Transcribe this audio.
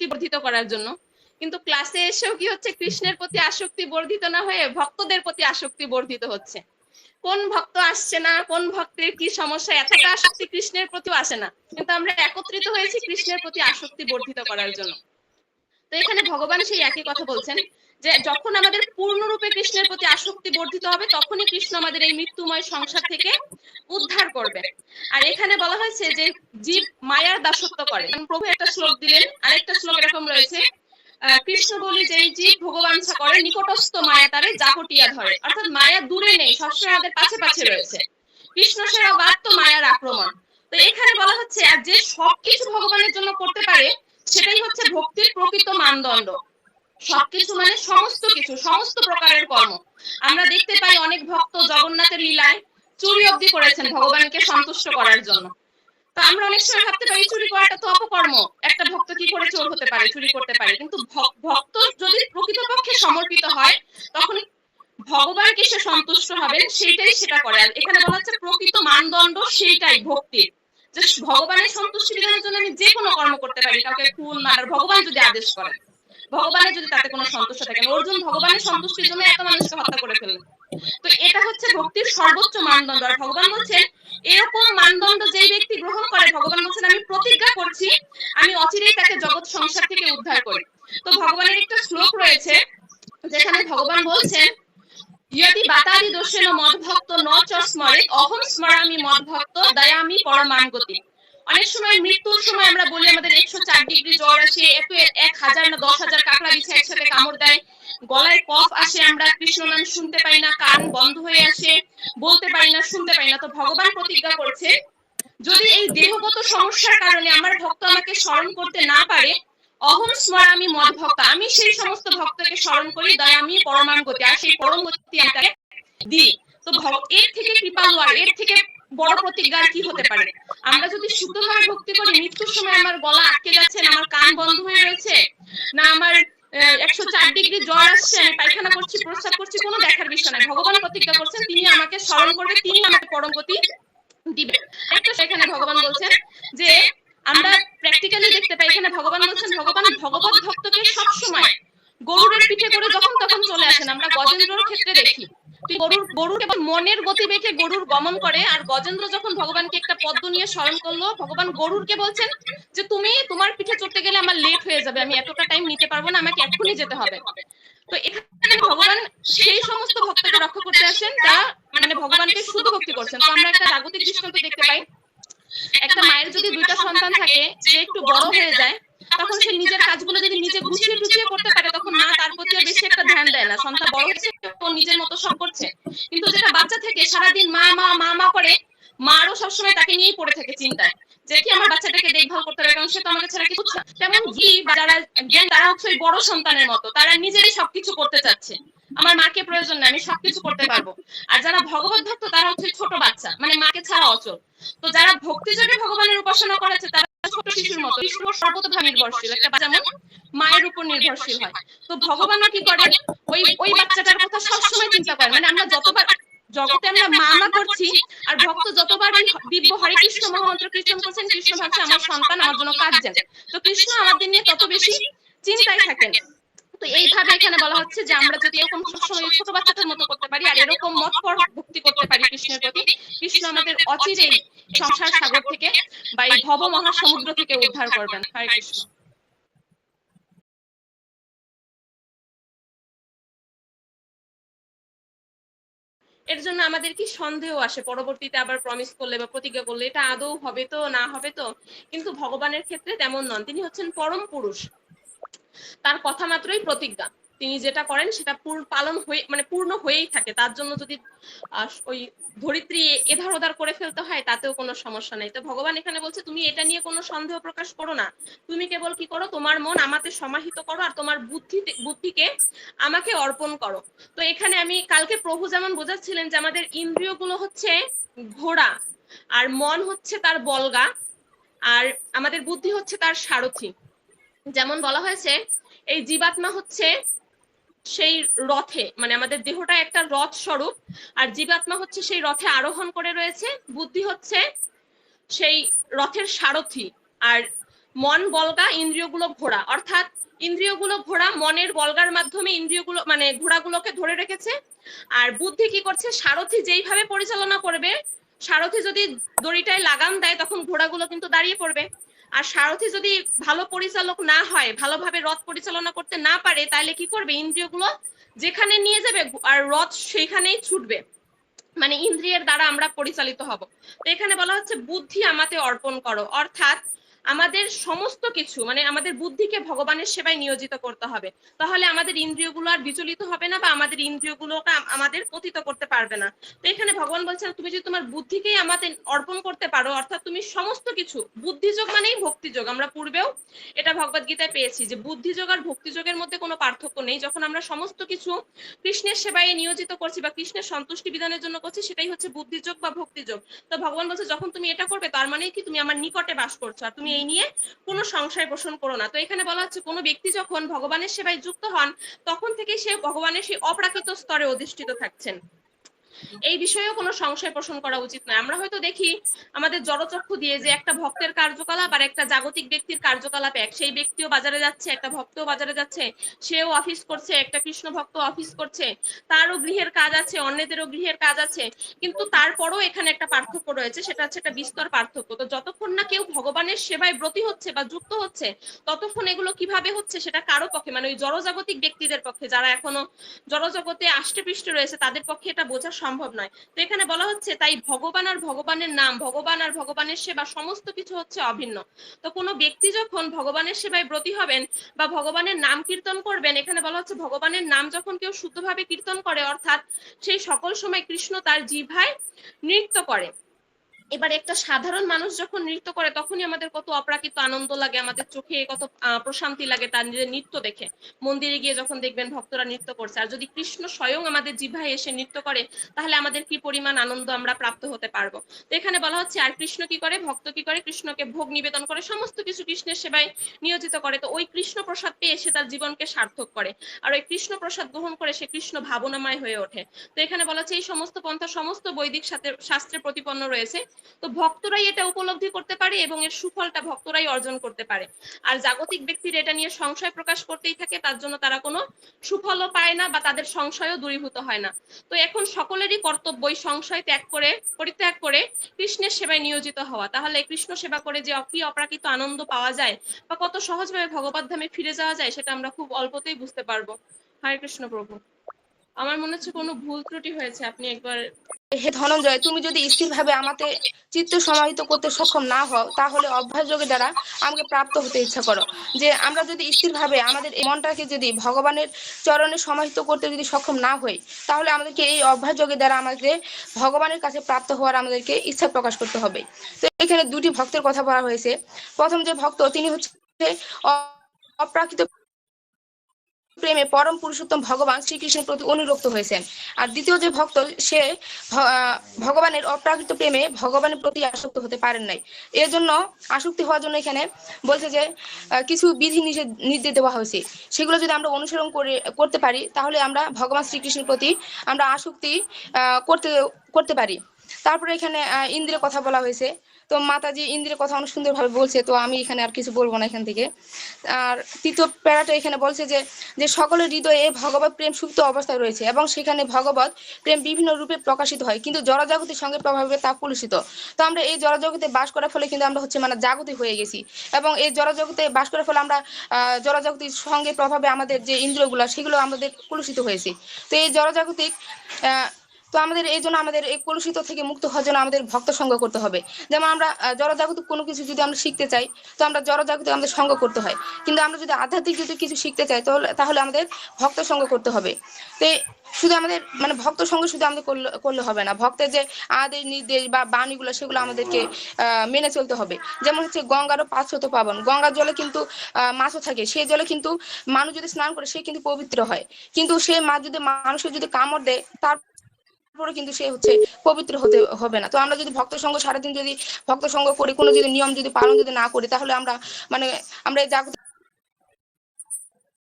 আসক্তি বর্ধিত করার জন্য, কিন্তু ক্লাসে এসেও কি হচ্ছে, কৃষ্ণের প্রতি আসক্তি বর্ধিত না হয়ে ভক্তদের প্রতি আসক্তি বর্ধিত হচ্ছে। কোন ভক্ত আসছে না, কোন ভক্তের কি সমস্যা, এতটা আসক্তি কৃষ্ণের প্রতিও আসে না, কিন্তু আমরা একত্রিত হয়েছি কৃষ্ণের প্রতি আসক্তি বর্ধিত করার জন্য। তো এখানে ভগবান সেই একই কথা বলছেন যে যখন আমাদের পূর্ণরূপে কৃষ্ণের প্রতি আসক্তি বর্ধিত হবে, তখনই কৃষ্ণ আমাদের এই মৃত্যুময় সংসার থেকে উদ্ধার করবে। আর এখানে বলা হয়েছে যে জীব মায়ার দাসত্ব করে। প্রভু একটা শ্লোক দিলেন, আরেকটা শ্লোক এরকম রয়েছে, কৃষ্ণ বলি যেই জীব ভগবাঞ্ছা করে, নিকটস্থ মায়া তারে জাপটিয়া ধরে। অর্থাৎ মায়া দূরে নেই, সবসময় আমাদের পাশে পাশে রয়েছে। কৃষ্ণ সেরা বাদ তো মায়ার আক্রমণ। তো এখানে বলা হচ্ছে আর যে সবকিছু ভগবানের জন্য করতে পারে, সেটাই হচ্ছে ভক্তির প্রকৃত মানদণ্ড। সবকিছু মানে সমস্ত কিছু, সমস্ত প্রকারের কর্ম। আমরা দেখতে পাই অনেক ভক্ত জগন্নাথের লীলায় চুরি অবধি করেছেন ভগবানকে সন্তুষ্ট করার জন্য। তো আমরা অনেক সময় ভাবতে পারি চুরি করাটা তো অপকর্ম, একটা ভক্ত কি করে চোর হতে পারে, চুরি করতে পারে। কিন্তু ভক্ত যদি প্রকৃতপক্ষে সমর্পিত হয়, তখন ভগবানকে সে সন্তুষ্ট হবেন, সেটাই সেটা করে। আর এখানে বলা হচ্ছে প্রকৃত মানদণ্ড সেইটাই ভক্তির, যে ভগবানের সন্তুষ্টি বিধানের জন্য আমি যে কোনো কর্ম করতে পারি, কাউকে খুন মারার ভগবান যদি আদেশ করেন, ভগবানের যদি তাতে কোনো সন্তুষ্ট থাকেন। অর্জুন ভগবানের সন্তুষ্টির জন্য এত মানুষকে হত্যা করে ফেললেন। তো এটা হচ্ছে ভক্তির সর্বোচ্চ মানদণ্ড। আর ভগবান বলছেন এরকম মানদণ্ড যেই ব্যক্তি গ্রহণ করে, ভগবান বলছেন আমি প্রতিজ্ঞা করছি আমি অচিরেই তাকে জগৎ সংসার থেকে উদ্ধার করি। তো ভগবানের একটা শ্লোক রয়েছে যেখানে ভগবান বলছেন यदि बातादि दोषेण मद्भक्त न च स्मरेत् अहं स्मरामि मद्भक्त दयामि परमां गति। অনেক সময় মৃত্যুর সময় আমরা বলি আমাদের 104 ডিগ্রি জ্বর আসে, এত 1000 না 10000 কাকড়া বিছে একসাথে কামড় দেয়, গলায় কফ আসে, আমরা কৃষ্ণ নাম শুনতে পাই না, কান বন্ধ হয়ে আসে, বলতে পারি না, শুনতে পাই না। তো ভগবান প্রতিজ্ঞা করছে যদি এই দেহগত সমস্যার কারণে আমার ভক্ত আমাকে স্মরণ করতে না পারে, অহম স্মরামি মদ্ভক্ত, আমি সেই সমস্ত ভক্তকে স্মরণ করি দয়ামি পরমাম গতি, আর সেই পরম গতি আমি তাকে দিই। তো এর থেকে কৃপালু আর এর থেকে বড় প্রতিজ্ঞা কি হতে পারে? আমরা যদি শুদ্ধভাবে ভক্তি করি, মৃত্যুর সময় আমার গলা আটকে যাচ্ছে না, আমার কান বন্ধ হয়ে রয়েছে না, আমার 104 ডিগ্রি জ্বর আসছে, আমি পায়খানা করছি, প্রস্রাব করছি, কোনো দেখার বিষয় নাই। ভগবান প্রতিজ্ঞা করছেন তিনি আমাকে স্মরণ করবে, তিনি আমাকে পরম গতি দিবেন। একটা সেখানে ভগবান বলছেন যে আমরা প্র্যাকটিক্যালি দেখতে পাই, এখানে ভগবান বলছেন ভগবান ভগবত ভক্তকে সব সময় গরুরের পিঠে করে যখন তখন চলে আসেন। আমরা গজেন্দ্রর ক্ষেত্রে দেখি গরুর কেবল মনের গতি বেঁকে গরুর গমন করে, আর গজেন্দ্র যখন ভগবানকে একটা পদ্ম নিয়ে স্মরণ করলো, ভগবান গরুরকে বলছেন যে তুমি তোমার পিঠে চড়তে গেলে আমার লেট হয়ে যাবে, আমি এতটা টাইম নিতে পারবো না, আমাকে এক্ষুনি যেতে হবে। তো এখানে ভগবান সেই সমস্ত ভক্তকে রক্ষা করতে আসেন যারা মানে ভগবানকে শুধু ভক্তি করছেন। তো আমরা একটা জাগতিক দৃষ্টান্ত দেখতে পাই, একটা মায়ের যদি দুইটা সন্তান থাকে, যে একটু বড় হয়ে যায়, তখন সে নিজের কাজগুলো যদি নিজে গুছিয়ে টুছিয়ে করতে পারে, তখন মা তার প্রতি বেশি একটা ধ্যান দেয় না, সন্তান বড় হচ্ছে ও নিজের মতো সব করছে। কিন্তু যেটা বাচ্চা থেকে সারাদিন মা মা মা মা করে, মারও সবসময় তাকে নিয়েই পড়ে থাকে চিন্তায় যে কি আমার বাচ্চাটাকে দেখভাল করতে হবে, কারণ সে তো আমাকে ছাড়া কিছু বুঝছে না। তেমন কি যারা জ্ঞান, তারা হচ্ছে ওই বড় সন্তানের মতো, তারা নিজেরই সবকিছু করতে চাচ্ছে, আমার মাকে প্রয়োজন নেই, আমি সবকিছু করতে পারবো। আর যারা ভগবত ভক্ত তারা হচ্ছে ছোট বাচ্চা, মানে মাকে ছাড়া অচল। তো যারা ভক্তি যোগে ভগবানের উপাসনা করেছে তারা ছোট শিশুর মতো, শিশুর সর্বতোভাবে নির্ভরশীল, একটা বাচ্চা যেমন মায়ের উপর নির্ভরশীল হয়। তো ভগবানও কি করে, ওই বাচ্চাটার কথা সবসময় চিন্তা করে। মানে আমরা যতবার জগতে আমরা মা মা করছি, আর ভক্ত যতবার ওই দিব্য হরে কৃষ্ণ মহামন্ত্র কীর্তন করছেন, কৃষ্ণ ভাবছে আমার সন্তান আমার জন্য কাঁদছেন, তো কৃষ্ণ আমাদের নিয়ে তত বেশি চিন্তায় থাকেন। তো এইভাবে এখানে বলা হচ্ছে যে আমরা যদি এরকম সবসময় ছোট বাচ্চাটার মতো করতে পারি, আর এরকম মতপর ভক্তি করতে পারি কৃষ্ণের প্রতি, কৃষ্ণ আমাদের অচিরেই সংসার সাগর থেকে বা এই ভব মহাসমুদ্র থেকে উদ্ধার করবেন। হরে কৃষ্ণ। এর জন্য আমাদের কি সন্দেহ আসে পরবর্তীতে, আবার প্রমিস করলে বা প্রতিজ্ঞা করলে এটা আদৌ হবে তো না হবে তো। কিন্তু ভগবানের ক্ষেত্রে তেমন নন, তিনি হচ্ছেন পরম পুরুষ, তার কথা মাত্রই প্রতিজ্ঞা, তিনি যেটা করেন সেটা পালন হয়ে মানে পূর্ণ হয়েই থাকে। তার জন্য যদি ওই ধরিত্রী এধার ওধার করে ফেলতে হয় তাতেও কোনো সমস্যা নেই। তো ভগবান এখানে বলছে তুমি এটা নিয়ে কোনো সন্দেহ প্রকাশ করো না, তুমি কেবল কি করো, তোমার মন আমাতে সমাহিত করো আর তোমার বুদ্ধিকে আমাকে অর্পণ করো। তো এখানে আমি কালকে প্রভু যেমন বোঝাচ্ছিলেন যে আমাদের ইন্দ্রিয়গুলো হচ্ছে ঘোড়া, আর মন হচ্ছে তার বলগা, আর আমাদের বুদ্ধি হচ্ছে তার সারথি। যেমন বলা হয়েছে এই জীবাত্মা হচ্ছে সেই রথে, মানে আমাদের দেহটা একটা রথ স্বরূপ, আর জীবাত্মা হচ্ছে সেই রথে আরোহণ করে রয়েছে, বুদ্ধি হচ্ছে সেই রথের সারথি, আর মন বলগা, ইন্দ্রিয়গুলো ঘোড়া, অর্থাৎ ইন্দ্রিয়গুলো ঘোড়া মনের বলগার মাধ্যমে ইন্দ্রিয়গুলো মানে ঘোড়াগুলোকে ধরে রেখেছে। আর বুদ্ধি কি করছে, সারথি যেইভাবে পরিচালনা করবে, সারথি যদি দড়িটায় লাগাম দেয় তখন ঘোড়াগুলো কিন্তু দাঁড়িয়ে পড়বে। আর সারথি যদি ভালো পরিচালক না হয়, ভালোভাবে রথ পরিচালনা করতে না পারে, তাহলে কি করবে, ইন্দ্রিয়গুলো যেখানে নিয়ে যাবে আর রথ সেইখানেই ছুটবে, মানে ইন্দ্রিয়ের দ্বারা আমরা পরিচালিত হব। তো এখানে বলা হচ্ছে বুদ্ধি আমাতে অর্পণ করো, অর্থাৎ আমাদের সমস্ত কিছু মানে আমাদের বুদ্ধিকে ভগবানের সেবায় নিয়োজিত করতে হবে, তাহলে আমাদের ইন্দ্রিয়গুলো আর বিচলিত হবে না বা আমাদের ইন্দ্রিয়গুলোকে আমাদের পতিত করতে পারবে না। তো এখানে ভগবান বলছেন তুমি যদি তোমার বুদ্ধিকেই আমাদের অর্পণ করতে পারো, অর্থাৎ তুমি সমস্ত কিছু, বুদ্ধিযোগ মানেই ভক্তিযোগ, আমরা পূর্বেও এটা ভগবদ গীতায় পেয়েছি যে বুদ্ধিযোগ আর ভক্তিযোগের মধ্যে কোনো পার্থক্য নেই। যখন আমরা সমস্ত কিছু কৃষ্ণের সেবায় নিয়োজিত করছি বা কৃষ্ণের সন্তুষ্টি বিধানের জন্য করছি, সেটাই হচ্ছে বুদ্ধিযোগ বা ভক্তিযোগ। তো ভগবান বলছে যখন তুমি এটা করবে তার মানে কি তুমি আমার নিকটে বাস করছো, আর তুমি এই নিয়ে কোনো সংশয় পোষণ করো না। তো এখানে বলা হচ্ছে কোনো ব্যক্তি যখন ভগবানের সেবায় যুক্ত হন তখন থেকে সে ভগবানের সেই অপ্রাকৃত স্তরে অধিষ্ঠিত থাকছেন, এই বিষয়েও কোনো সংশয় পোষণ করা উচিত নয়। আমরা হয়তো দেখি আমাদের জড়চক্ষু দিয়ে যে একটা ভক্তের কার্যকলাপ আর একটা জাগতিক ব্যক্তির কার্যকলাপ এক, সেই ব্যক্তিও বাজারে যাচ্ছে, একটা ভক্তও বাজারে যাচ্ছে, সেও অফিস করছে, একটা কৃষ্ণ ভক্ত অফিস করছে, তারও গৃহের কাজ আছে, অন্যদেরও গৃহের কাজ আছে, কিন্তু তারপরও এখানে একটা পার্থক্য রয়েছে, সেটা হচ্ছে একটা বিস্তর পার্থক্য। তো যতক্ষণ না কেউ ভগবানের সেবায় ব্রতী হচ্ছে বা যুক্ত হচ্ছে, ততক্ষণ এগুলো কিভাবে হচ্ছে সেটা কারো পক্ষে, মানে ওই জড়জাগতিক ব্যক্তিদের পক্ষে, যারা এখনো জড়জগতে আষ্টে রয়েছে, তাদের পক্ষে এটা বোঝা সম্ভব নয়। তো এখানে বলা হচ্ছে তাই ভগবান আর ভগবানের নাম, ভগবান আর ভগবানের সেবা সমস্ত কিছু হচ্ছে অভিন্ন। তো কোনো ব্যক্তি যখন ভগবানের সেবায় ব্রতী হবেন বা ভগবানের নাম কীর্তন করবেন, এখানে বলা হচ্ছে ভগবানের নাম যখন কেউ শুদ্ধভাবে কীর্তন করে, অর্থাৎ সেই সকল সময় কৃষ্ণ তার জিহ্বায় নৃত্য করে। এবার একটা সাধারণ মানুষ যখন নৃত্য করে তখনই আমাদের কত অপ্রাকৃত আনন্দ লাগে, আমাদের চোখে কত প্রশান্তি লাগে তার নিজের নৃত্য দেখে। মন্দিরে গিয়ে যখন দেখবেন ভক্তরা নৃত্য করছে, আর যদি কৃষ্ণ স্বয়ং আমাদের জিহ্বায় এসে নৃত্য করে তাহলে আমাদের কি পরিমাণ আনন্দ আমরা প্রাপ্ত হতে পারবো। তো এখানে বলা হচ্ছে আর কৃষ্ণ কি করে, ভক্ত কি করে, কৃষ্ণকে ভোগ নিবেদন করে, সমস্ত কিছু কৃষ্ণের সেবায় নিয়োজিত করে। তো ওই কৃষ্ণ প্রসাদ পেয়ে সে তার জীবনকে সার্থক করে, আর ওই কৃষ্ণ প্রসাদ গ্রহণ করে সে কৃষ্ণ ভাবনাময় হয়ে ওঠে। তো এখানে বলা হচ্ছে এই সমস্ত পন্থা সমস্ত বৈদিক শাস্ত্রে প্রতিপন্ন রয়েছে। তো ভক্তরাই এটা উপলব্ধি করতে পারে এবং এর সুফলটা ভক্তরাই অর্জন করতে পারে। আর জাগতিক ব্যক্তির এটা নিয়ে সংশয় প্রকাশ করতেই থাকে, তার জন্য তারা কোনো সুফলও পায় না বা তাদের সংশয়ও দূরীভূত হয় না। তো এখন সকলেরই কর্তব্য এই সংশয় পরিত্যাগ করে কৃষ্ণের সেবায় নিয়োজিত হওয়া, তাহলে কৃষ্ণ সেবা করে যে কি অপ্রাকৃত আনন্দ পাওয়া যায় বা কত সহজভাবে ভগবত ধামে ফিরে যাওয়া যায় সেটা আমরা খুব অল্পতেই বুঝতে পারবো। হরে কৃষ্ণ প্রভু। আমার মনে হচ্ছে কোনো ভুল ত্রুটি হয়েছে, আপনি একবার। হে ধনঞ্জয়, তুমি যদি স্থিরভাবে আমাতে চিত্ত সমাহিত করতে সক্ষম না হও, তাহলে অভ্যাস যোগের দ্বারা আমাকে প্রাপ্ত হতে ইচ্ছা করো। যে আমরা যদি স্থিরভাবে আমাদের এই মনটাকে যদি ভগবানের চরণে সমাহিত করতে যদি সক্ষম না হই, তাহলে আমাদেরকে এই অভ্যাস যোগের দ্বারা আমাদের ভগবানের কাছে প্রাপ্ত হওয়ার আমাদেরকে ইচ্ছা প্রকাশ করতে হবে। তো এখানে দুটি ভক্তের কথা বলা হয়েছে। প্রথম যে ভক্ত তিনি হচ্ছে অপ্রাকৃত প্রেমে পরম পুরুষোত্তম ভগবান শ্রীকৃষ্ণের প্রতি অনুরক্ত হয়েছেন। আর দ্বিতীয় যে ভক্ত সে ভগবানের অপ্রাকৃত প্রেমে ভগবানের প্রতি আসক্ত হতে পারেন নাই। এর জন্য আসক্তি হওয়ার জন্য এখানে বলছে যে কিছু বিধি নির্দেশ দেওয়া হয়েছে, সেগুলো যদি আমরা অনুসরণ করতে পারি তাহলে আমরা ভগবান শ্রীকৃষ্ণের প্রতি আমরা আসক্তি করতে পারি। তারপরে এখানে ইন্দ্রের কথা বলা হয়েছে। তো মাতাজি ইন্দ্রের কথা অনেক সুন্দরভাবে বলছে, তো আমি এখানে আর কিছু বলবো না এখান থেকে। আর তৃতীয় প্যারাটা এখানে বলছে যে সকলের হৃদয়ে ভগবত প্রেম সুপ্ত অবস্থায় রয়েছে এবং সেখানে ভগবত প্রেম বিভিন্ন রূপে প্রকাশিত হয়, কিন্তু জড়জগতের সঙ্গে প্রভাবে তা কলুষিত। তো আমরা এই জড়জগতে বাস করার ফলে কিন্তু আমরা হচ্ছে মানে জাগতিক হয়ে গেছি, এবং এই জড়জগতে বাস করার ফলে আমরা জড়জগতের সঙ্গে প্রভাবে আমাদের যে ইন্দ্রিয়গুলো সেগুলো আমাদের কলুষিত হয়েছে। তো এই জড়জাগতিক তো আমাদের এই জন্য আমাদের এই কলুষিত থেকে মুক্ত হওয়ার জন্য আমাদের ভক্ত সঙ্গ করতে হবে। যেমন আমরা জড়জাগতিক কোনো কিছু যদি আমরা শিখতে চাই, তো আমরা জড়জাগতিক আমাদের সঙ্গ করতে হয়, কিন্তু আমরা যদি আধ্যাত্মিক যদি কিছু শিখতে চাই তাহলে আমাদের ভক্ত সঙ্গ করতে হবে। তো শুধু আমাদের মানে ভক্ত সঙ্গ শুধু আমাদের করলে হবে না, ভক্তের যে আদেশ নির্দেশ বা বাণীগুলো সেগুলো আমাদেরকে মেনে চলতে হবে। যেমন হচ্ছে গঙ্গারও 500 পাবন, গঙ্গার জলে কিন্তু মাছও থাকে, সেই জলে কিন্তু মানুষ যদি স্নান করে সে কিন্তু পবিত্র হয়, কিন্তু সে মাছ যদি মানুষের যদি কামড় দেয় তার কিন্তু সে হচ্ছে পবিত্র হতে হবে না। তো আমরা যদি ভক্ত সঙ্গ সারাদিন যদি ভক্ত সঙ্গ করি, কোনো যদি নিয়ম যদি পালন যদি না করি, তাহলে আমরা মানে আমরা এই জাগতিক